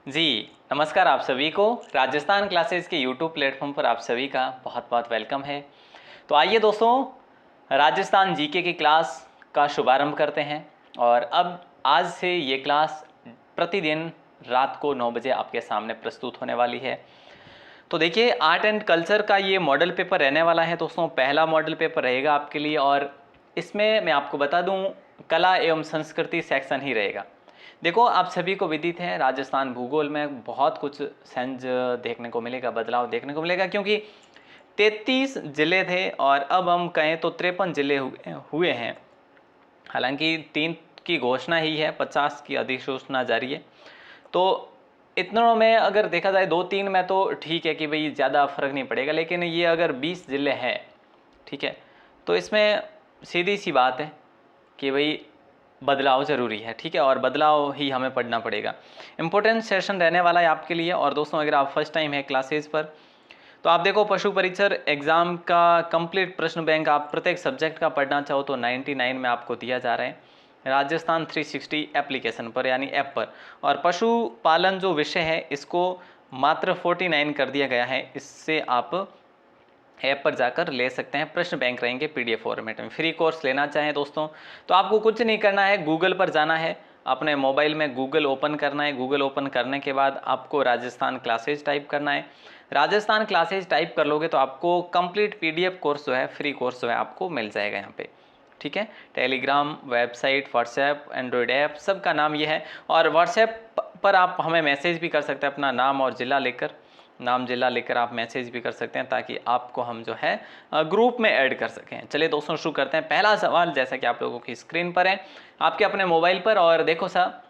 जी, नमस्कार आप सभी को। राजस्थान क्लासेस के यूट्यूब प्लेटफॉर्म पर आप सभी का बहुत बहुत वेलकम है। तो आइए दोस्तों, राजस्थान जीके की क्लास का शुभारंभ करते हैं। और अब आज से ये क्लास प्रतिदिन रात को 9 बजे आपके सामने प्रस्तुत होने वाली है। तो देखिए, आर्ट एंड कल्चर का ये मॉडल पेपर रहने वाला है दोस्तों। पहला मॉडल पेपर रहेगा आपके लिए, और इसमें मैं आपको बता दूं, कला एवं संस्कृति सेक्शन ही रहेगा। देखो, आप सभी को विदित है, राजस्थान भूगोल में बहुत कुछ सेंज देखने को मिलेगा, बदलाव देखने को मिलेगा, क्योंकि 33 जिले थे और अब हम कहें तो 53 जिले हुए हैं। हालांकि 3 की घोषणा ही है, 50 की अधिसूचना जारी है। तो इतनों में अगर देखा जाए 2-3 में तो ठीक है कि भाई ज़्यादा फर्क नहीं पड़ेगा, लेकिन ये अगर 20 जिले हैं, ठीक है, तो इसमें सीधी सी बात है कि भाई बदलाव ज़रूरी है, ठीक है, और बदलाव ही हमें पढ़ना पड़ेगा। इम्पोर्टेंट सेशन रहने वाला है आपके लिए। और दोस्तों, अगर आप फर्स्ट टाइम है क्लासेस पर, तो आप देखो, पशु परीक्षर एग्ज़ाम का कंप्लीट प्रश्न बैंक आप प्रत्येक सब्जेक्ट का पढ़ना चाहो तो 99 में आपको दिया जा रहा है, राजस्थान 360 एप्लीकेशन पर, यानी ऐप पर। और पशुपालन जो विषय है, इसको मात्र 49 कर दिया गया है। इससे आप ऐप पर जाकर ले सकते हैं, प्रश्न बैंक रहेंगे पीडीएफ फॉर्मेट में। फ्री कोर्स लेना चाहें दोस्तों, तो आपको कुछ नहीं करना है, गूगल पर जाना है, अपने मोबाइल में गूगल ओपन करना है। गूगल ओपन करने के बाद आपको राजस्थान क्लासेज टाइप करना है। राजस्थान क्लासेज टाइप कर लोगे तो आपको कंप्लीट पीडीएफ कोर्स जो है, फ्री कोर्स जो है, आपको मिल जाएगा यहाँ पे, ठीक है। Telegram, website, WhatsApp, Android app, सब का नाम ये है। और व्हाट्सएप पर आप हमें मैसेज भी कर सकते हैं, अपना नाम और ज़िला लेकर, नाम जिला लेकर आप मैसेज भी कर सकते हैं, ताकि आपको हम जो है ग्रुप में ऐड कर सकें। चलिए दोस्तों, शुरू करते हैं। पहला सवाल जैसा कि आप लोगों की स्क्रीन पर है, आपके अपने मोबाइल पर। और देखो साहब,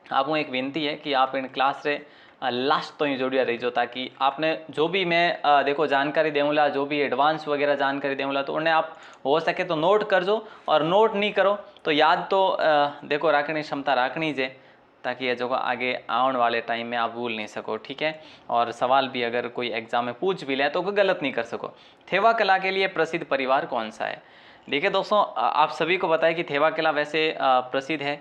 आपको एक विनती है कि आप इन क्लास से लास्ट तो ही जोड़िया रहीजो, ताकि आपने जो भी मैं देखो जानकारी देऊँगा, जो भी एडवांस वगैरह जानकारी देऊँगा, तो उन्हें आप हो सके तो नोट कर जो, और नोट नहीं करो तो याद तो देखो रखनी क्षमता रखनी जे, ताकि ये जो आगे आने वाले टाइम में आप भूल नहीं सको, ठीक है। और सवाल भी अगर कोई एग्जाम में पूछ भी ले तो कोई गलत नहीं कर सको। थेवा कला के लिए प्रसिद्ध परिवार कौन सा है? देखिए दोस्तों, आप सभी को पता है कि थेवा कला वैसे प्रसिद्ध है।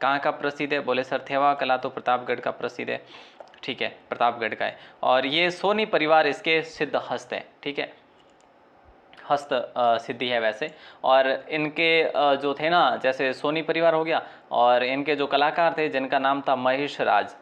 कहाँ का प्रसिद्ध है? बोले सर, थेवा कला तो प्रतापगढ़ का प्रसिद्ध है, ठीक है, प्रतापगढ़ का है। और ये सोनी परिवार इसके सिद्ध हस्त है, ठीक है, हस्त सिद्धि है वैसे। और इनके जो थे ना, जैसे सोनी परिवार हो गया, और इनके जो कलाकार थे जिनका नाम था महेश राज,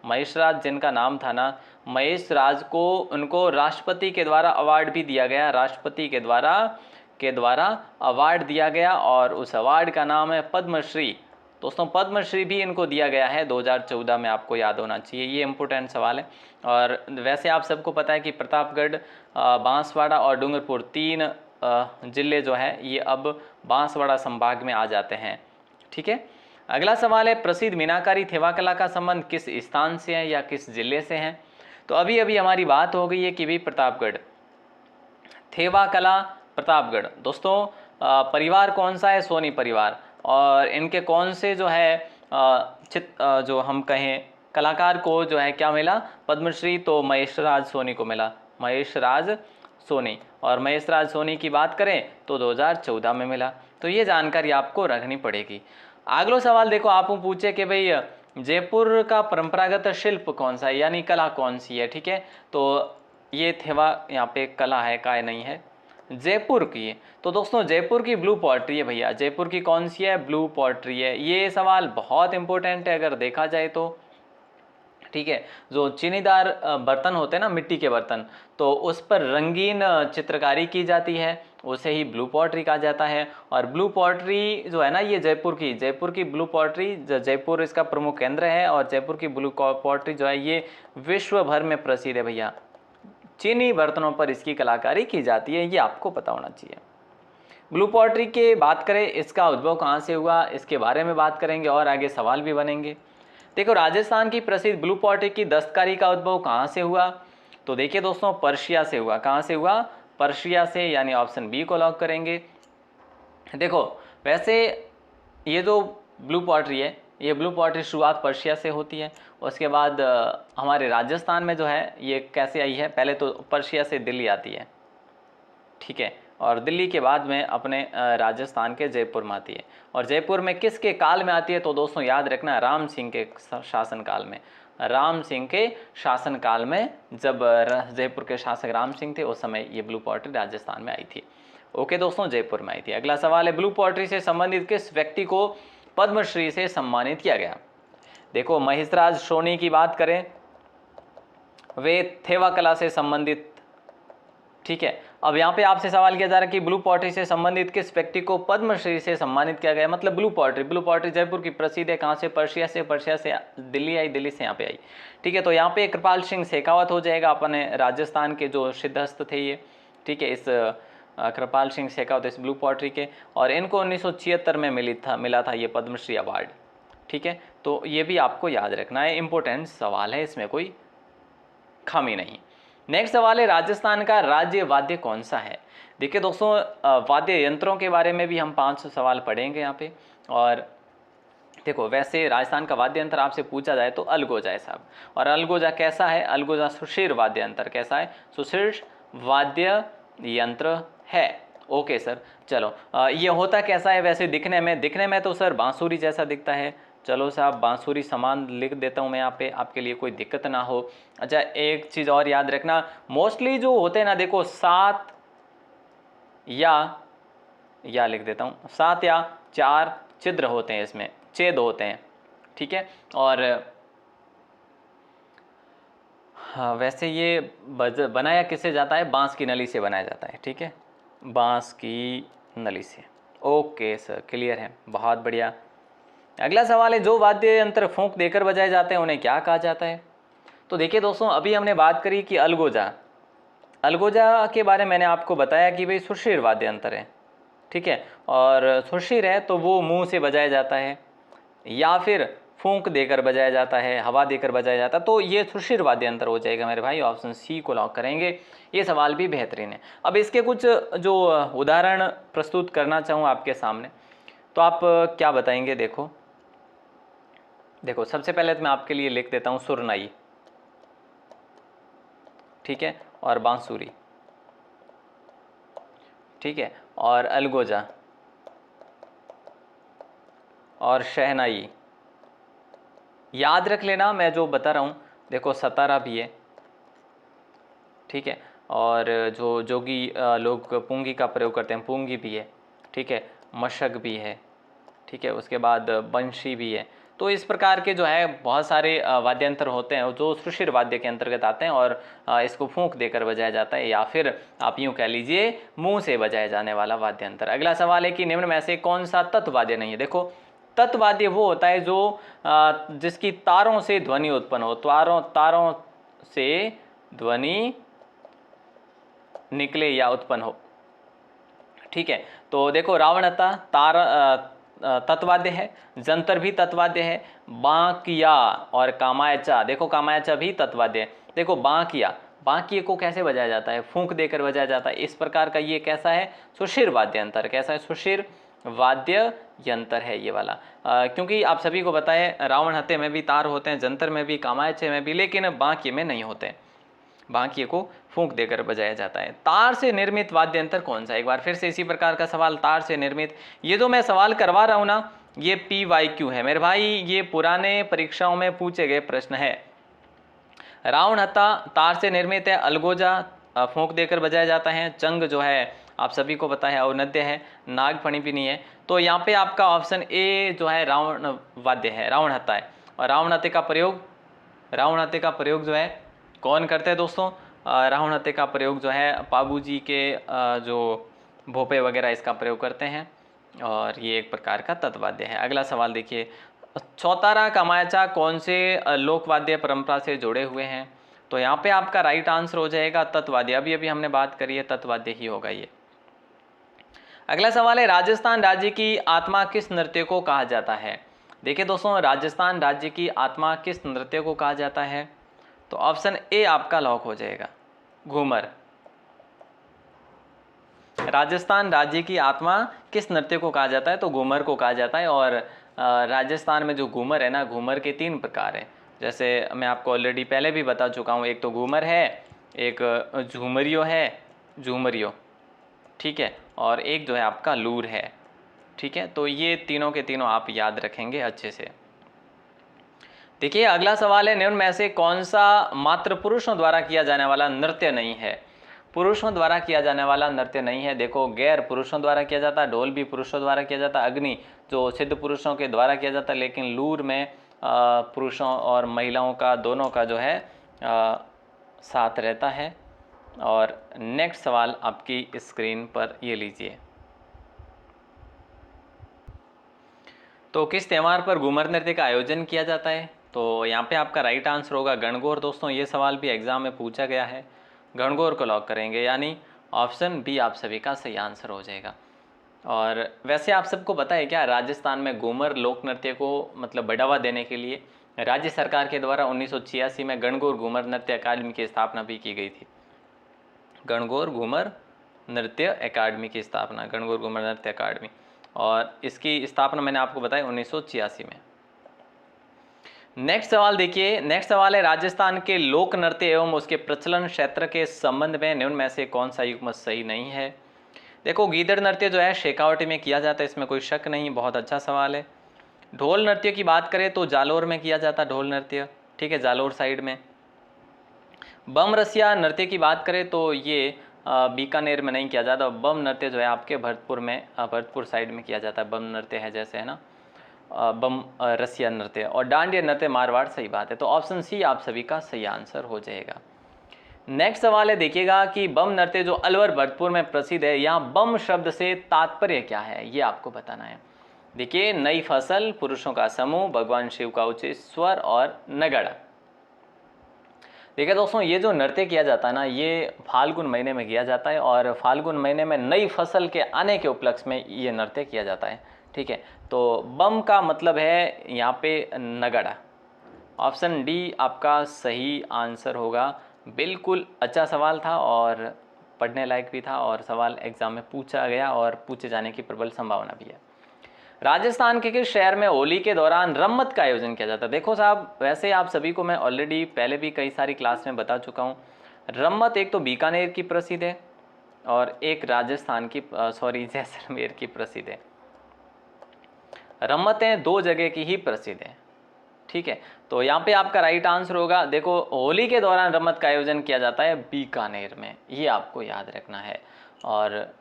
महेश राज जिनका नाम था ना, महेश राज को उनको राष्ट्रपति के द्वारा अवार्ड भी दिया गया, राष्ट्रपति के द्वारा अवार्ड दिया गया, और उस अवार्ड का नाम है पद्मश्री। दोस्तों, पद्मश्री भी इनको दिया गया है 2014 में, आपको याद होना चाहिए, ये इंपॉर्टेंट सवाल है। और वैसे आप सबको पता है कि प्रतापगढ़, बांसवाड़ा और डूंगरपुर 3 जिले जो है ये अब बांसवाड़ा संभाग में आ जाते हैं, ठीक है। अगला सवाल है, प्रसिद्ध मीनाकारी थेवा कला का संबंध किस स्थान से है या किस जिले से है? तो अभी अभी हमारी बात हो गई है कि भी प्रतापगढ़, थेवा कला प्रतापगढ़। दोस्तों, परिवार कौन सा है? सोनी परिवार। और इनके कौन से जो है जो हम कहें कलाकार को जो है क्या मिला? पद्मश्री। तो महेश राज सोनी को मिला, महेश राज सोनी। और महेश राज सोनी की बात करें तो 2014 में मिला। तो ये जानकारी आपको रखनी पड़ेगी। अगला सवाल देखो, आपको पूछे कि भाई जयपुर का परंपरागत शिल्प कौन सा है, यानी कला कौन सी है, ठीक है। तो ये थेवा यहाँ पे कला है, काय नहीं है, जयपुर की है। तो दोस्तों, जयपुर की ब्लू पॉटरी है भैया। जयपुर की कौन सी है? ब्लू पॉटरी है। ये सवाल बहुत इंपॉर्टेंट है अगर देखा जाए तो, ठीक है। जो चीनीदार बर्तन होते हैं ना, मिट्टी के बर्तन, तो उस पर रंगीन चित्रकारी की जाती है, उसे ही ब्लू पॉटरी कहा जाता है। और ब्लू पॉटरी जो है ना, ये जयपुर की ब्लू पॉटरी, जयपुर इसका प्रमुख केंद्र है। और जयपुर की ब्लू पॉटरी जो है ये विश्व भर में प्रसिद्ध है भैया। चीनी बर्तनों पर इसकी कलाकारी की जाती है, ये आपको पता होना चाहिए। ब्लू पॉटरी की बात करें, इसका उद्भव कहाँ से हुआ, इसके बारे में बात करेंगे और आगे सवाल भी बनेंगे। देखो, राजस्थान की प्रसिद्ध ब्लू पॉटरी की दस्तकारी का उद्भव कहाँ से हुआ? तो देखिए दोस्तों, पर्शिया से हुआ। कहाँ से हुआ? पर्शिया से, यानी ऑप्शन बी को लॉक करेंगे। देखो, वैसे ये जो ब्लू पॉटरी है, ये ब्लू पॉटरी शुरुआत पर्शिया से होती है। उसके बाद हमारे राजस्थान में जो है ये कैसे आई है? पहले तो पर्शिया से दिल्ली आती है, ठीक है। और दिल्ली के बाद में अपने राजस्थान के जयपुर में आती है। और जयपुर में किसके काल में आती है? तो दोस्तों याद रखना, राम सिंह के शासन काल में। राम सिंह के शासनकाल में, जब जयपुर के शासक राम सिंह थे उस समय ये ब्लू पोएट्री राजस्थान में आई थी। ओके दोस्तों, जयपुर में आई थी। अगला सवाल है, ब्लू पोएट्री से संबंधित किस व्यक्ति को पद्मश्री से सम्मानित किया गया? देखो, महिषराज सोनी की बात करें, वे थेवा कला से संबंधित, ठीक है। अब यहाँ पे आपसे सवाल किया जा रहा है कि ब्लू पोएट्री से संबंधित किस व्यक्ति को पद्मश्री से सम्मानित किया गया? मतलब ब्लू पोएट्री जयपुर की प्रसिद्ध है। कहाँ से? पर्शिया से दिल्ली आई, दिल्ली से यहाँ पे आई, ठीक है। तो यहाँ पे कृपाल सिंह शेखावत हो जाएगा, अपने राजस्थान के जो सिद्धहस्त थे ये, ठीक है। इस कृपाल सिंह शेखावत इस ब्लू पोएट्री के, और इनको 1976 में मिला था ये पद्मश्री अवार्ड, ठीक है। तो ये भी आपको याद रखना है, इंपॉर्टेंट सवाल है, इसमें कोई खामी नहीं। नेक्स्ट सवाल है, राजस्थान का राज्य वाद्य कौन सा है? देखिए दोस्तों, वाद्य यंत्रों के बारे में भी हम 5 सवाल पढ़ेंगे यहाँ पे। और देखो, वैसे राजस्थान का वाद्य यंत्र आपसे पूछा जाए तो अलगोजा है साहब। और अलगोजा कैसा है? अलगोजा सुशीर वाद्य यंत्र कैसा है? सुशीर वाद्य यंत्र है। ओके सर, चलो ये होता कैसा है वैसे दिखने में तो सर बांसुरी जैसा दिखता है। चलो साहब, बांसुरी समान लिख देता हूँ मैं यहाँ पे, आपके लिए कोई दिक्कत ना हो। अच्छा, एक चीज़ और याद रखना, मोस्टली जो होते हैं ना, देखो 7 या लिख देता हूँ, 7 या 4 छिद्र होते हैं, इसमें छेद होते हैं, ठीक है। और हाँ, वैसे ये बनाया किससे जाता है? बांस की नली से बनाया जाता है, ठीक है, बांस की नली से। ओके सर, क्लियर है, बहुत बढ़िया। अगला सवाल है, जो वाद्य यंत्र फूंक देकर बजाए जाते हैं उन्हें क्या कहा जाता है? तो देखिए दोस्तों, अभी हमने बात करी कि अलगोजा के बारे में मैंने आपको बताया कि भाई सुशीर वाद्य यंत्र है, ठीक है। और सुशीर है तो वो मुंह से बजाया जाता है या फिर फूंक देकर बजाया जाता है, हवा देकर बजाया जाता है, तो ये सुशीर वाद्य यंत्र हो जाएगा मेरे भाई। ऑप्शन सी को लॉक करेंगे। ये सवाल भी बेहतरीन है। अब इसके कुछ जो उदाहरण प्रस्तुत करना चाहूँ आपके सामने, तो आप क्या बताएंगे? देखो सबसे पहले तो मैं आपके लिए लिख देता हूँ सुरनाई, ठीक है, और बांसुरी, ठीक है, और अलगोजा और शहनाई। याद रख लेना मैं जो बता रहा हूँ। देखो, सतारा भी है, ठीक है, और जो जोगी लोग पुंगी का प्रयोग करते हैं, पुंगी भी है, ठीक है, मशक भी है, ठीक है, उसके बाद बंशी भी है। तो इस प्रकार के जो है बहुत सारे वाद्य यंत्र होते हैं जो सुशीर वाद्य के अंतर्गत आते हैं, और इसको फूंक देकर बजाया जाता है या फिर आप यूँ कह लीजिए मुंह से बजाया जाने वाला वाद्य यंत्र। अगला सवाल है कि निम्न में से कौन सा तत्वाद्य नहीं है? देखो, तत्वाद्य वो होता है जो जिसकी तारों से ध्वनि उत्पन्न हो, तारों से ध्वनि निकले या उत्पन्न हो, ठीक है। तो देखो, रावणता तत्वाद्य है, जंतर भी तत्वाद्य है, बांकिया और कामायचा, देखो कामायचा भी तत्वाद्य है। देखो, बांकिया को कैसे बजाया जाता है? फूंक देकर बजाया जाता है। इस प्रकार का ये कैसा है? सुशीर वाद्य यंत्र। कैसा है? सुशीर वाद्य यंत्र है ये वाला। क्योंकि आप सभी को बताएं, रावण हत्थे में भी तार होते हैं, जंतर में भी, कामायचे में भी, लेकिन बांकिये में नहीं होते। बांकिये को फूंक देकर बजाया जाता है। तार से निर्मित वाद्य यंत्र कौन सा? एक बार फिर से इसी प्रकार का सवाल, तार से निर्मित। ये जो मैं सवाल करवा रहा हूं ना, ये PYQ है मेरे भाई, ये पुराने परीक्षाओं में पूछे गए प्रश्न है। रावण हत्था तार से निर्मित है, अलगोजा फूंक देकर बजाया जाता है, चंग जो है आप सभी को पता है अवनद्य है, नागफणी भी नहीं है। तो यहाँ पे आपका ऑप्शन ए जो है रावण वाद्य है, रावण हत्था है। और रावण हत्थे का प्रयोग जो है कौन करते हैं दोस्तों? रावण हत्थे का प्रयोग जो है पाबूजी के जो भोपे वगैरह इसका प्रयोग करते हैं, और ये एक प्रकार का तत्वाद्य है। अगला सवाल देखिए, चौतारा कामायचा कौन से लोकवाद्य परंपरा से जुड़े हुए हैं? तो यहाँ पे आपका राइट आंसर हो जाएगा तत्वाद्य। अभी हमने बात करी है, तत्वाद्य ही होगा ये। अगला सवाल है, राजस्थान राज्य की आत्मा किस नृत्य को कहा जाता है? देखिए दोस्तों, राजस्थान राज्य की आत्मा किस नृत्य को कहा जाता है? तो ऑप्शन ए आपका लॉक हो जाएगा, घूमर। राजस्थान राज्य की आत्मा किस नृत्य को कहा जाता है? तो घूमर को कहा जाता है। और राजस्थान में जो घूमर है ना, घूमर के 3 प्रकार हैं, जैसे मैं आपको ऑलरेडी पहले भी बता चुका हूँ। एक तो घूमर है, एक झूमरियो, ठीक है, और एक जो है आपका लूर है, ठीक है। तो ये तीनों के तीनों आप याद रखेंगे अच्छे से। देखिए अगला सवाल है, निम्न में से कौन सा मात्र पुरुषों द्वारा किया जाने वाला नृत्य नहीं है? पुरुषों द्वारा किया जाने वाला नृत्य नहीं है। देखो गैर पुरुषों द्वारा किया जाता है, ढोल भी पुरुषों द्वारा किया जाता है, अग्नि जो सिद्ध पुरुषों के द्वारा किया जाता है, लेकिन लूर में पुरुषों और महिलाओं का दोनों का जो है साथ रहता है। और नेक्स्ट सवाल आपकी स्क्रीन पर ये लीजिए। तो किस त्यौहार पर घूमर नृत्य का आयोजन किया जाता है? तो यहाँ पे आपका राइट आंसर होगा गणगौर। दोस्तों ये सवाल भी एग्जाम में पूछा गया है, गणगौर को लॉक करेंगे, यानी ऑप्शन बी आप सभी का सही आंसर हो जाएगा। और वैसे आप सबको पता है क्या, राजस्थान में घूमर लोक नृत्य को मतलब बढ़ावा देने के लिए राज्य सरकार के द्वारा 1986 में गणगौर घूमर नृत्य अकादमी की स्थापना भी की गई थी। गणगौर घूमर नृत्य अकादमी की स्थापना, गणगौर घूमर नृत्य अकादमी, और इसकी स्थापना मैंने आपको बताया 1986 में। नेक्स्ट सवाल देखिए, नेक्स्ट सवाल है, राजस्थान के लोक नृत्य एवं उसके प्रचलन क्षेत्र के संबंध में निम्न में से कौन सा युग्म सही नहीं है? देखो गीदड़ नृत्य जो है शेखावटी में किया जाता है, इसमें कोई शक नहीं, बहुत अच्छा सवाल है। ढोल नृत्य की बात करें तो जालोर में किया जाता है ढोल नृत्य, ठीक है, जालोर साइड में। बम रसिया नृत्य की बात करें तो ये बीकानेर में नहीं किया जाता। बम नृत्य जो है आपके भरतपुर में, भरतपुर साइड में किया जाता है, बम नृत्य है जैसे, है ना, बम रसिया नृत्य। और डांडिया नृत्य मारवाड़, सही बात है। तो ऑप्शन सी आप सभी का सही आंसर हो जाएगा। नेक्स्ट सवाल है, देखिएगा कि बम नृत्य जो अलवर भरतपुर में प्रसिद्ध है, यहाँ बम शब्द से तात्पर्य क्या है, ये आपको बताना है। देखिए नई फसल, पुरुषों का समूह, भगवान शिव का उच्च स्वर और नगड़ा। देखिए दोस्तों ये जो नृत्य किया जाता है ना, ये फाल्गुन महीने में किया जाता है, और फाल्गुन महीने में नई फसल के आने के उपलक्ष्य में ये नृत्य किया जाता है, ठीक है। तो बम का मतलब है यहाँ पे नगड़ा। ऑप्शन डी आपका सही आंसर होगा। बिल्कुल अच्छा सवाल था और पढ़ने लायक भी था, और सवाल एग्जाम में पूछा गया और पूछे जाने की प्रबल संभावना भी है। राजस्थान के किस शहर में होली के दौरान रम्मत का आयोजन किया जाता है? देखो साहब, वैसे आप सभी को मैं ऑलरेडी पहले भी कई सारी क्लास में बता चुका हूँ। रम्मत एक तो बीकानेर की प्रसिद्ध है और एक राजस्थान की जैसलमेर की प्रसिद्ध है। रम्मतें दो जगह की ही प्रसिद्ध है, ठीक है। तो यहाँ पे आपका राइट आंसर होगा, देखो होली के दौरान रम्मत का आयोजन किया जाता है बीकानेर में, ये आपको याद रखना है। और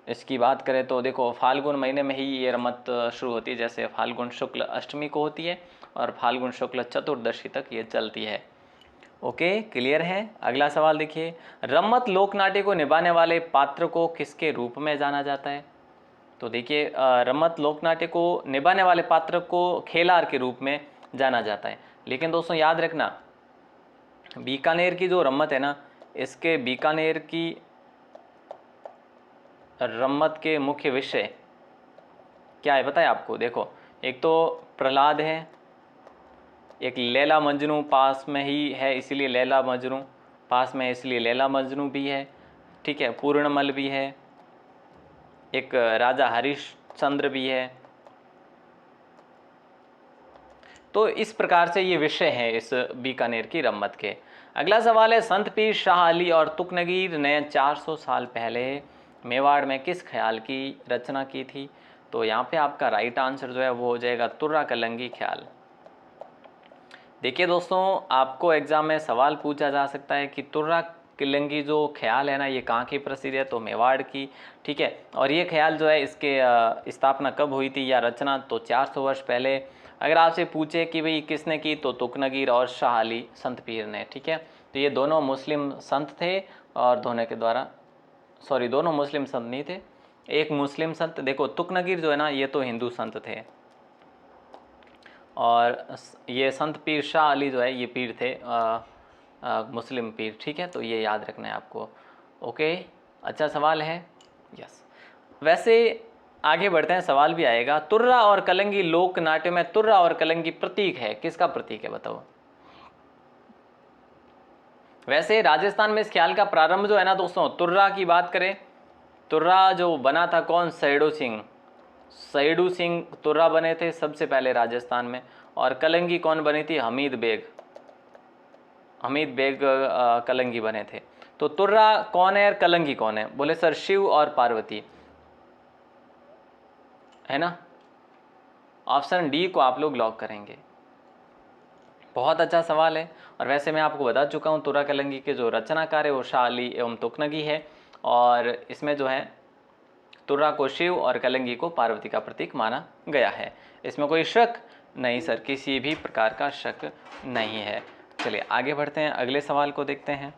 इसकी बात करें तो देखो फाल्गुन महीने में ही ये रमत शुरू होती है, जैसे फाल्गुन शुक्ल अष्टमी को होती है और फाल्गुन शुक्ल चतुर्दशी तक ये चलती है। ओके, क्लियर है। अगला सवाल देखिए, रम्मत लोकनाट्य को निभाने वाले पात्र को किसके रूप में जाना जाता है? तो देखिए रम्मत लोकनाट्य को निभाने वाले पात्र को खेलार के रूप में जाना जाता है। लेकिन दोस्तों याद रखना, बीकानेर की जो रम्मत है ना, इसके बीकानेर की रम्मत के मुख्य विषय क्या है पता है आपको? देखो एक तो प्रहलाद है, एक लैला मजनू पास में ही है इसलिए लैला मजनू पास में है इसलिए लैला मजनू भी है, ठीक है, पूर्णमल भी है, एक राजा हरिश्चंद्र भी है। तो इस प्रकार से ये विषय है इस बीकानेर की रम्मत के। अगला सवाल है, संत पीर शाह अली और तुकनगीर ने 400 साल पहले मेवाड़ में किस ख्याल की रचना की थी? तो यहाँ पे आपका राइट आंसर जो है वो हो जाएगा तुर्रा कलंगी ख्याल। देखिए दोस्तों, आपको एग्जाम में सवाल पूछा जा सकता है कि तुर्रा कलंगी जो ख्याल है ना, ये कहाँ की प्रसिद्ध है? तो मेवाड़ की, ठीक है। और ये ख्याल जो है इसके स्थापना कब हुई थी या रचना? तो 400 वर्ष पहले। अगर आपसे पूछे कि भाई किसने की, तो तुकनगीर और शाह अली संत पीर ने, ठीक है। तो ये दोनों मुस्लिम संत थे और दोनों मुस्लिम संत नहीं थे, एक मुस्लिम संत। देखो तुकनगीर जो है ना, ये तो हिंदू संत थे, और ये संत पीर शाह अली जो है ये पीर थे मुस्लिम पीर, ठीक है। तो ये याद रखना है आपको। ओके, अच्छा सवाल है, यस। वैसे आगे बढ़ते हैं, सवाल भी आएगा, तुर्रा और कलंगी लोक नाट्य में तुर्रा और कलंगी प्रतीक है, किसका प्रतीक है बताओ? वैसे राजस्थान में इस ख्याल का प्रारंभ जो है ना दोस्तों, तुर्रा की बात करें, तुर्रा जो बना था कौन? सैयदू सिंह तुर्रा बने थे सबसे पहले राजस्थान में। और कलंगी कौन बनी थी? हमीद बेग कलंगी बने थे। तो तुर्रा कौन है और कलंगी कौन है? बोले सर शिव और पार्वती, है ना। ऑप्शन डी को आप लोग लॉक करेंगे। बहुत अच्छा सवाल है। और वैसे मैं आपको बता चुका हूँ तुरा कलंगी के जो रचनाकार है वो शाह अली एवं तुकनगी है, और इसमें जो है तुर्रा को शिव और कलंगी को पार्वती का प्रतीक माना गया है। इसमें कोई शक नहीं सर, किसी भी प्रकार का शक नहीं है। चलिए आगे बढ़ते हैं, अगले सवाल को देखते हैं।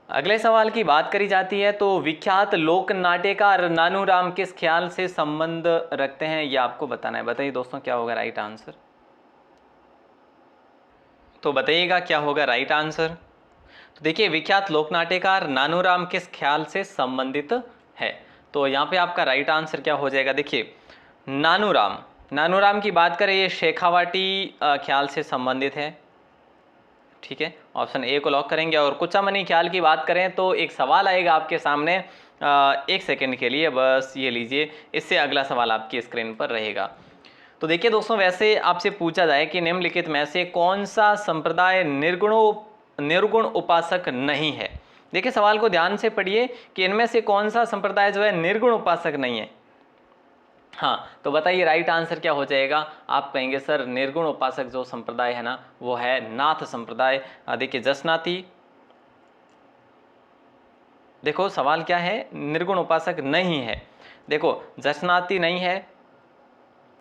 अगले सवाल की बात करी जाती है तो विख्यात लोक नाट्यकार नानूराम किस ख्याल से संबंध रखते हैं, ये आपको बताना है। बताइए दोस्तों क्या होगा राइट आंसर। तो बताइएगा क्या होगा राइट आंसर। तो देखिए विख्यात लोक नाट्यकार नानूराम किस ख्याल से संबंधित है, तो यहाँ पे आपका राइट आंसर क्या हो जाएगा। देखिए नानूराम की बात करें, ये शेखावाटी ख्याल से संबंधित है। ठीक है, ऑप्शन ए को लॉक करेंगे। और कुचामनी ख्याल की बात करें तो एक सवाल आएगा आपके सामने, एक सेकंड के लिए बस ये लीजिए, इससे अगला सवाल आपकी स्क्रीन पर रहेगा। तो देखिए दोस्तों, वैसे आपसे पूछा जाए कि निम्नलिखित में से कौन सा संप्रदाय निर्गुण उपासक नहीं है। देखिए सवाल को ध्यान से पढ़िए कि इनमें से कौन सा संप्रदाय जो है निर्गुण उपासक नहीं है। हाँ, तो बताइए राइट आंसर क्या हो जाएगा। आप कहेंगे सर निर्गुण उपासक जो संप्रदाय है ना वो है नाथ संप्रदाय। देखिए जसनाती, देखो सवाल क्या है, निर्गुण उपासक नहीं है। देखो जसनाती नहीं है,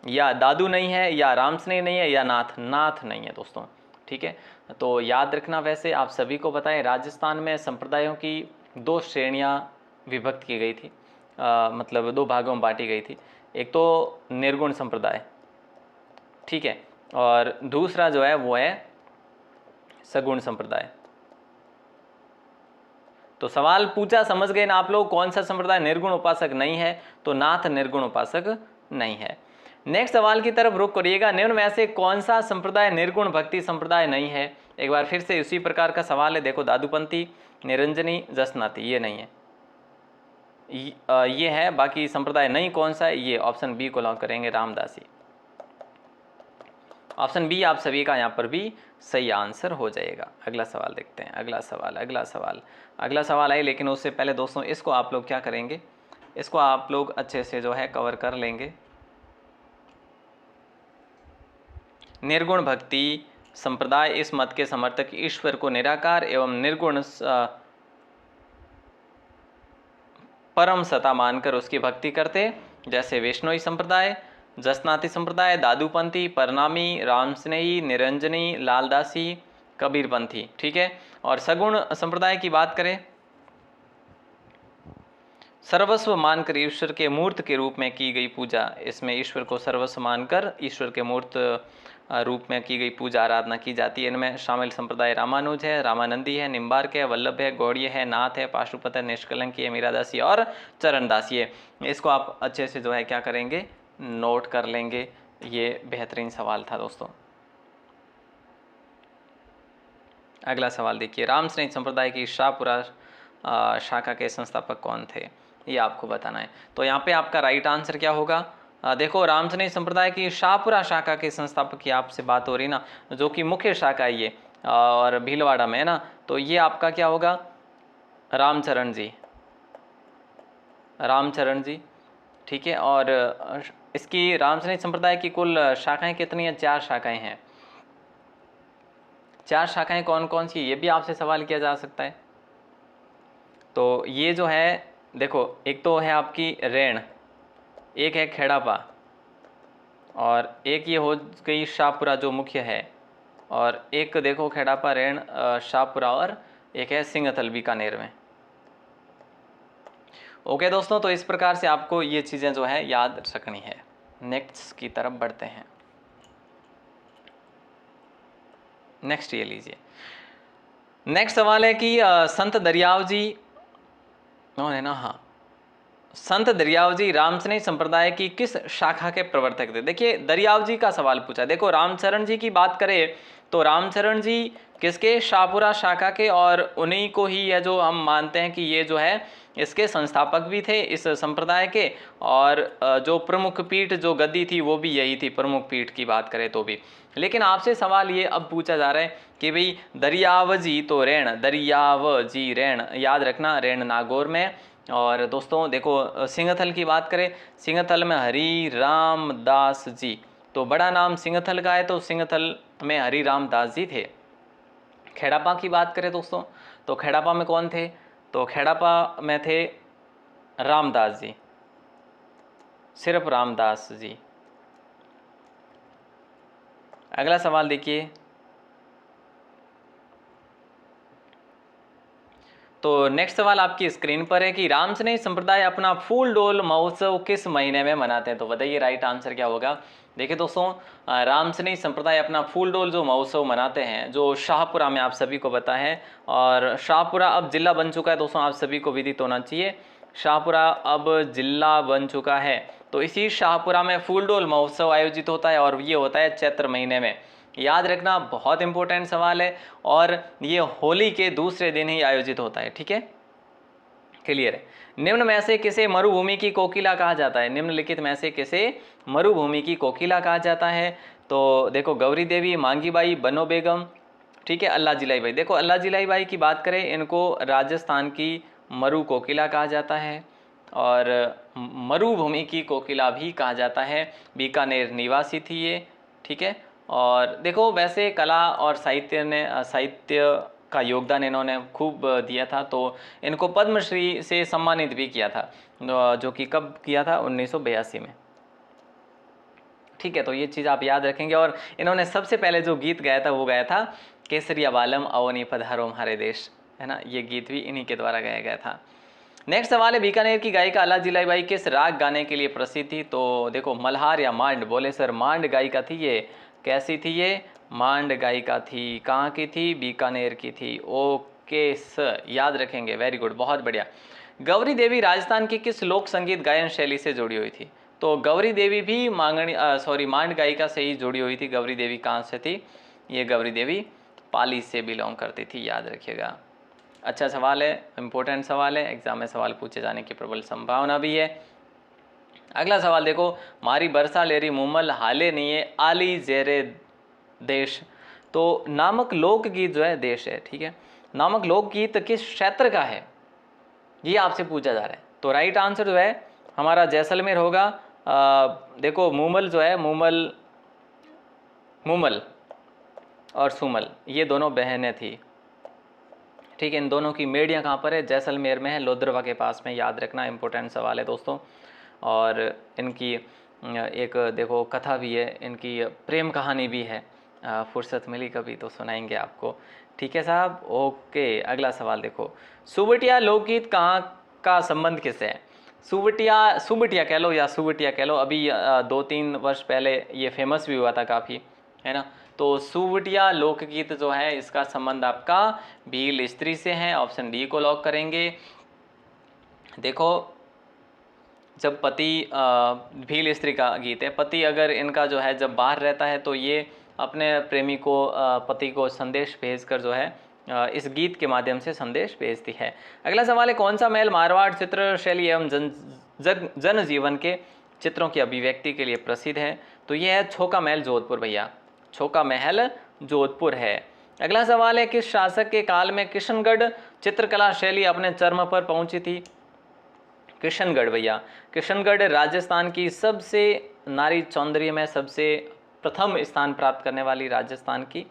या दादू नहीं है, या रामस्नेह नहीं है, या नाथ नहीं है दोस्तों। ठीक है, तो याद रखना। वैसे आप सभी को बताएं राजस्थान में संप्रदायों की 2 श्रेणियां विभक्त की गई थी, मतलब 2 भागों में बांटी गई थी। एक तो निर्गुण संप्रदाय, ठीक है, और दूसरा जो है वो है सगुण संप्रदाय। तो सवाल पूछा, समझ गए ना आप लोग, कौन सा संप्रदाय निर्गुण उपासक नहीं है, तो नाथ निर्गुण उपासक नहीं है। नेक्स्ट सवाल की तरफ रुख करिएगा, निम्न में से कौन सा संप्रदाय निर्गुण भक्ति संप्रदाय नहीं है। एक बार फिर से उसी प्रकार का सवाल है। देखो दादूपंथी, निरंजनी, जसनाती, ये नहीं है, ये है। बाकी संप्रदाय नहीं कौन सा है, ये ऑप्शन बी को लॉक करेंगे, रामदासी। ऑप्शन बी आप सभी का यहाँ पर भी सही आंसर हो जाएगा। अगला सवाल देखते हैं, अगला सवाल है। लेकिन उससे पहले दोस्तों इसको आप लोग क्या करेंगे, इसको आप लोग अच्छे से जो है कवर कर लेंगे। निर्गुण भक्ति संप्रदाय इस मत के समर्थक ईश्वर को निराकार एवं निर्गुण परम सत्ता मानकर उसकी भक्ति करते, जैसे वैष्णवी संप्रदाय, जसनाती संप्रदाय, दादूपंथी, परनामी, रामस्नेही, निरंजनी, लालदासी, कबीरपंथी। ठीक है, और सगुण संप्रदाय की बात करें, सर्वस्व मानकर ईश्वर के मूर्त के रूप में की गई पूजा, इसमें ईश्वर को सर्वस्व मानकर ईश्वर के मूर्त रूप में की गई पूजा आराधना की जाती है। इनमें शामिल संप्रदाय रामानुज है, रामानंदी है, निम्बार्क है, वल्लभ है, गौड़ीय है, नाथ है, पाशुपत है, निष्कलंकी है, मीरादासी और चरणदासी है। इसको आप अच्छे से जो है क्या करेंगे, नोट कर लेंगे। ये बेहतरीन सवाल था दोस्तों। अगला सवाल देखिए, रामस्नेह संप्रदाय की शाहपुरा शाखा के संस्थापक कौन थे, ये आपको बताना है। तो यहाँ पे आपका राइट आंसर क्या होगा। देखो रामस्नेह संप्रदाय की शाहपुरा शाखा के संस्थापक की आपसे बात हो रही ना, जो कि मुख्य शाखा है ये, और भीलवाड़ा में है ना, तो ये आपका क्या होगा, रामचरण जी। ठीक है, और इसकी रामस्नेह संप्रदाय की कुल शाखाएं कितनी हैं, 4 शाखाएं हैं। 4 शाखाएं कौन कौन सी, ये भी आपसे सवाल किया जा सकता है। तो ये जो है देखो, एक तो है आपकी रेण, एक है खेड़ापा, और एक ये हो गई शाहपुरा जो मुख्य है, और एक देखो खेड़ापा, रेण, शाहपुरा, और एक है सिंहथल बीकानेर में। ओके दोस्तों, तो इस प्रकार से आपको ये चीज़ें जो है याद रखनी है। नेक्स्ट की तरफ बढ़ते हैं। नेक्स्ट ये लीजिए, नेक्स्ट सवाल है कि संत दरियाव जी है ना, हाँ, संत दरियाव जी रामस्नेह संप्रदाय की किस शाखा के प्रवर्तक थे। देखिए दरियाव जी का सवाल पूछा। देखो रामचरण जी की बात करें तो रामचरण जी किसके, शाहपुरा शाखा के, और उन्हीं को ही है जो हम मानते हैं कि ये जो है इसके संस्थापक भी थे इस संप्रदाय के, और जो प्रमुख पीठ जो गद्दी थी वो भी यही थी, प्रमुख पीठ की बात करें तो भी। लेकिन आपसे सवाल ये अब पूछा जा रहा है कि भाई दरियाव जी तो रेण, दरियाव जी रेण, याद रखना रेण नागौर में। और दोस्तों देखो सिंहथल की बात करें, सिंहथल में हरि राम दास जी, तो बड़ा नाम सिंहथल का है, तो सिंहथल में हरिराम दास जी थे। खेड़ापा की बात करें दोस्तों, तो खेड़ापा में कौन थे? तो खेड़ापा में थे रामदास जी, सिर्फ रामदास जी। अगला सवाल देखिए, तो नेक्स्ट सवाल आपकी स्क्रीन पर है कि रामसनेही संप्रदाय अपना फूल डोल महोत्सव किस महीने में मनाते हैं? तो बताइए राइट आंसर क्या होगा। देखिए दोस्तों, रामसनेही संप्रदाय अपना फूल डोल जो महोत्सव मनाते हैं, जो शाहपुरा में, आप सभी को पता है, और शाहपुरा अब जिला बन चुका है दोस्तों, आप सभी को विदित होना चाहिए, शाहपुरा अब जिला बन चुका है। तो इसी शाहपुरा में फूल डोल महोत्सव आयोजित होता है और ये होता है चैत्र महीने में। याद रखना, बहुत इंपॉर्टेंट सवाल है, और ये होली के दूसरे दिन ही आयोजित होता है। ठीक है, क्लियर है। निम्न में से किसे मरुभूमि की कोकिला कहा जाता है? निम्नलिखित में से किसे मरुभूमि की कोकिला कहा जाता है? तो देखो, गौरी देवी, मांगी बाई, बनो बेगम, ठीक है, अल्लाह जिलाई बाई। देखो, अल्लाह जिलाई बाई की बात करें, इनको राजस्थान की मरु कोकिला कहा जाता है, और मरुभूमि की कोकिला भी कहा जाता है। बीकानेर निवासी थी ये। ठीक है, और देखो, वैसे कला और साहित्य का योगदान इन्होंने खूब दिया था, तो इनको पद्मश्री से सम्मानित भी किया था, जो कि कब किया था? 1982 में। ठीक है, तो ये चीज़ आप याद रखेंगे। और इन्होंने सबसे पहले जो गीत गाया था वो गाया था केसरिया बालम अवनी पधारो हमारे देश, है ना, ये गीत भी इन्हीं के द्वारा गाया गया था। नेक्स्ट सवाल है, बीकानेर की गायिका अल्लाह जिलाई बाई किस राग गाने के लिए प्रसिद्ध थी? तो देखो, मल्हार या मांड? बोले सर, मांड गायिका थी ये। कैसी थी ये? मांड गायिका थी। कहाँ की थी? बीकानेर की थी। ओके सर, याद रखेंगे, वेरी गुड, बहुत बढ़िया। गौरी देवी राजस्थान की किस लोक संगीत गायन शैली से जुड़ी हुई थी? तो गौरी देवी भी मांड गायिका से ही जुड़ी हुई थी। गौरी देवी कहाँ से थी? ये गौरी देवी पाली से बिलोंग करती थी, याद रखिएगा। अच्छा सवाल है, इंपॉर्टेंट सवाल है, एग्जाम में सवाल पूछे जाने की प्रबल संभावना भी है। अगला सवाल देखो, मारी बरसा लेरी मुमल हाले नहीं है आली जेरे देश। तो नामक लोकगीत जो है देश है, ठीक है, नामक लोकगीत किस क्षेत्र का है, ये आपसे पूछा जा रहा है। तो राइट आंसर जो है हमारा जैसलमेर होगा। देखो, मूमल जो है, मूमल और सुमल, ये दोनों बहनें थी। ठीक है, इन दोनों की मेड़ियाँ कहाँ पर है? जैसलमेर में है, लोद्रवा के पास में। याद रखना, इंपॉर्टेंट सवाल है दोस्तों। और इनकी एक देखो कथा भी है, इनकी प्रेम कहानी भी है, फुर्सत मिली कभी तो सुनाएंगे आपको। ठीक है साहब, ओके। अगला सवाल देखो, सुबटिया लोकगीत कहाँ का संबंध किससे है? सुबटिया कह लो या सुबटिया कह लो, अभी 2-3 वर्ष पहले ये फेमस भी हुआ था काफ़ी, है ना। तो सुबटिया लोकगीत जो है, इसका संबंध आपका भील स्त्री से है। ऑप्शन डी को लॉक करेंगे। देखो, जब पति, भील स्त्री का गीत है, पति अगर इनका जो है जब बाहर रहता है तो ये अपने प्रेमी को, पति को संदेश भेजकर जो है इस गीत के माध्यम से संदेश भेजती है। अगला सवाल है, कौन सा महल मारवाड़ चित्र शैली एवं जनजीवन के चित्रों की अभिव्यक्ति के लिए प्रसिद्ध है? तो ये है छोका महल जोधपुर भैया, छोका महल जोधपुर है। अगला सवाल है, किस शासक के काल में किशनगढ़ चित्रकला शैली अपने चरम पर पहुंची थी? किशनगढ़ भैया, किशनगढ़ राजस्थान की सबसे नारी सौंदर्य में सबसे प्रथम स्थान प्राप्त करने वाली, राजस्थान की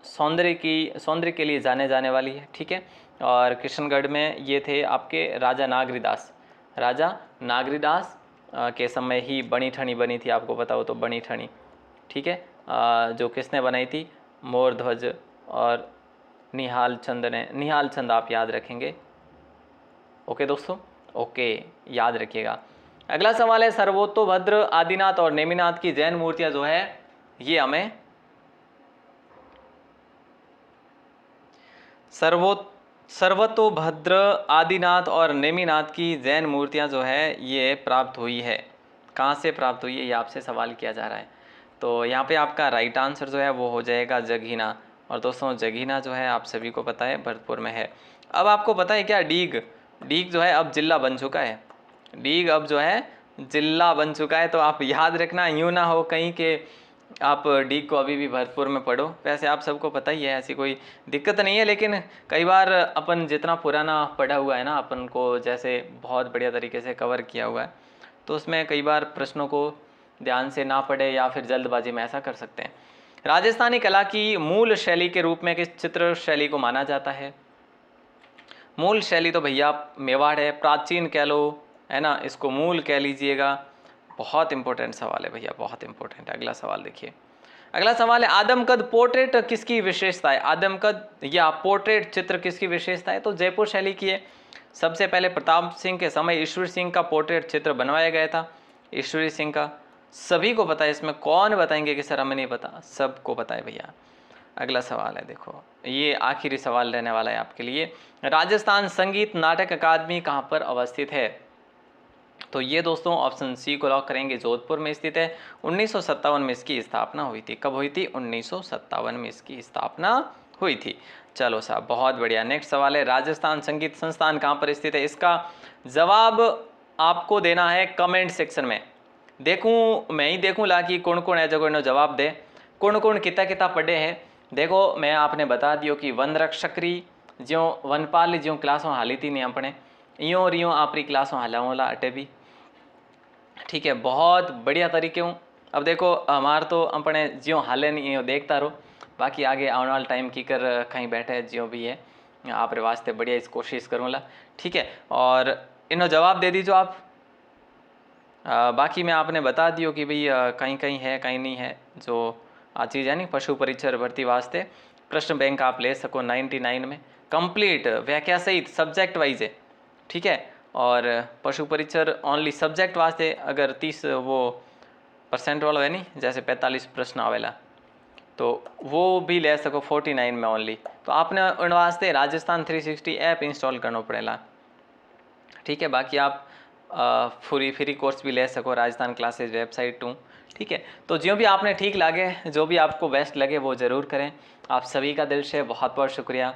सौंदर्य के लिए जाने जाने वाली है। ठीक है, और किशनगढ़ में ये थे आपके राजा नागरीदास। राजा नागरीदास के समय ही बनी ठनी बनी थी, आपको पता हो तो बनी ठनी। ठीक है, जो किसने बनाई थी? मोरध्वज और निहाल चंद आप याद रखेंगे। ओके दोस्तों, ओके, याद रखिएगा। अगला सवाल है, सर्वतोभद्र, आदिनाथ और नेमिनाथ की जैन मूर्तियां जो है, ये हमें सर्वतोभद्र, आदिनाथ और नेमिनाथ की जैन मूर्तियां जो है ये प्राप्त हुई है। कहाँ से प्राप्त हुई है, ये आपसे सवाल किया जा रहा है। तो यहाँ पे आपका राइट आंसर जो है वो हो जाएगा जगीना। और दोस्तों, जगीना जो है आप सभी को पता है भरतपुर में है। अब आपको पता है क्या, डीग जो है अब जिला बन चुका है। डीग अब जो है जिला बन चुका है। तो आप याद रखना, यूँ ना हो कहीं के आप डीग को अभी भी भरतपुर में पढ़ो। वैसे आप सबको पता ही है, ऐसी कोई दिक्कत नहीं है, लेकिन कई बार अपन जितना पुराना पढ़ा हुआ है ना, अपन को जैसे बहुत बढ़िया तरीके से कवर किया हुआ है, तो उसमें कई बार प्रश्नों को ध्यान से ना पढ़े या फिर जल्दबाजी में, ऐसा कर सकते हैं। राजस्थानी कला की मूल शैली के रूप में किस चित्र शैली को माना जाता है? मूल शैली तो भैया मेवाड़ है, प्राचीन कह लो, है ना, इसको मूल कह लीजिएगा। बहुत इंपॉर्टेंट सवाल है भैया, बहुत इंपॉर्टेंट। अगला सवाल देखिए, अगला सवाल है आदमकद पोर्ट्रेट किसकी विशेषता है? आदमकद या पोर्ट्रेट चित्र किसकी विशेषता है? तो जयपुर शैली की है। सबसे पहले प्रताप सिंह के समय ईश्वरी सिंह का पोर्ट्रेट चित्र बनवाया गया था, ईश्वरी सिंह का। सभी को पता है, इसमें कौन बताएंगे कि सर हमें नहीं पता? सबको पता है भैया। अगला सवाल है, देखो ये आखिरी सवाल रहने वाला है आपके लिए। राजस्थान संगीत नाटक अकादमी कहाँ पर अवस्थित है? तो ये दोस्तों ऑप्शन सी को लॉक करेंगे, जोधपुर में स्थित है। 1957 में इसकी स्थापना हुई थी। कब हुई थी? 1957 में इसकी स्थापना हुई थी। चलो साहब, बहुत बढ़िया। नेक्स्ट सवाल है, राजस्थान संगीत संस्थान कहाँ पर स्थित है? इसका जवाब आपको देना है कमेंट सेक्शन में। देखूं, मैं ही देखूं ला कि कौन कौन है जो इन्होंने जवाब दे, कौन कौन कितना कितना पढ़े हैं। देखो मैं आपने बता दियो कि वन रक्षकरी ज्यों वनपाल ज्यों क्लासों हाली थी नहीं अपने, यूँ और यूँ आपरी क्लासों हालावला अटे भी। ठीक है, बहुत बढ़िया तरीके हूँ। अब देखो हमार तो अपने ज्यों हाले नहीं यो देखता रहो, बाकी आगे आने वाला टाइम की कर कहीं बैठे ज्यों भी है आप रे वास्ते बढ़िया इस कोशिश करूँगा। ठीक है, और इन्हों जवाब दे दीजिए आप। बाकी मैं आपने बता दियो कि भाई कहीं कहीं है कहीं नहीं है। जो आ चीज़ है नहीं, पशु परिचर भर्ती वास्ते प्रश्न बैंक आप ले सको 99 में, कंप्लीट व्याख्या सहित सब्जेक्ट वाइज है। ठीक है, और पशु परिचर ओनली सब्जेक्ट वास्ते अगर 30 वो % वाला है नहीं, जैसे 45 प्रश्न आवेला, तो वो भी ले सको 49 में ओनली। तो आपने उन वास्ते राजस्थान 360 ऐप इंस्टॉल करना पड़ेगा। ठीक है, बाकी आप फ्री कोर्स भी ले सको राजस्थान क्लासेज वेबसाइट टू। ठीक है, तो जो भी आपने ठीक लगे, जो भी आपको बेस्ट लगे वो ज़रूर करें। आप सभी का दिल से बहुत बहुत शुक्रिया।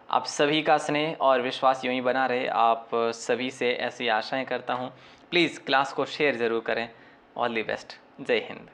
आप सभी का स्नेह और विश्वास यूं ही बना रहे, आप सभी से ऐसी आशाएं करता हूं। प्लीज़ क्लास को शेयर ज़रूर करें। All the best. जय हिंद।